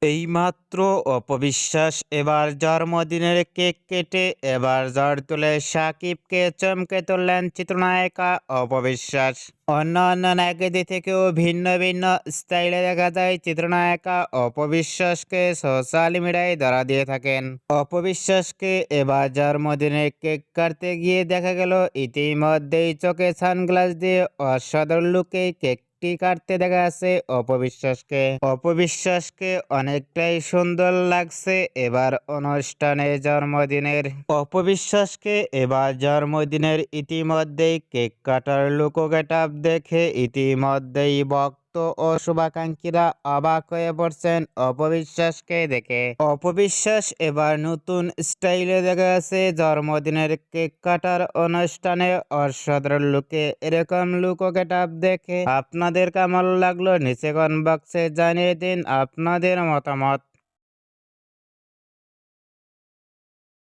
এইমাত্র অপবিশ্বাস এবার জন্মদিনের কেক কেটে এবার ঝড় তুলে সাকিবকে চমকে তুললেন চিত্রনায়িকা অপবিশ্বাস। অন্যান্য নায়িকাদের থেকেও ভিন্ন ভিন্ন স্টাইলে দেখা যায় চিত্রনায়িকা অপবিশ্বাসকে সোশ্যাল মিডিয়ায় ধরা দিয়ে থাকেন। অপবিশ্বাসকে এবার জন্মদিনের কেক কাটতে গিয়ে দেখা গেল ইতিমধ্যেই চোখে সানগ্লাস দিয়ে অসাধারণ লুকে কেকটি কাটতে দেখা যাচ্ছে অপবিশ্বাসকে। অপবিশ্বাসকে অনেকটাই সুন্দর লাগছে এবার অনুষ্ঠানে জন্মদিনের। অপবিশ্বাসকে এবার জন্মদিনের ইতিমধ্যেই কেক কাটার লুক গেটআপ দেখে ইতিমধ্যেই ভক্ত ও শুভাকাঙ্ক্ষীরা অবাক হয়ে পড়ছেন অপবিশ্বাসকে দেখে। অপবিশ্বাস এবার নতুন স্টাইলে দেখা গেছে জন্মদিনের কেক কাটার অনুষ্ঠানে অসাধারণ লুকে। এরকম লুক ও গেটআপ দেখে আপনাদের কেমন লাগলো নিচে কমেন্ট বক্সে জানিয়ে দিন আপনাদের মতামত।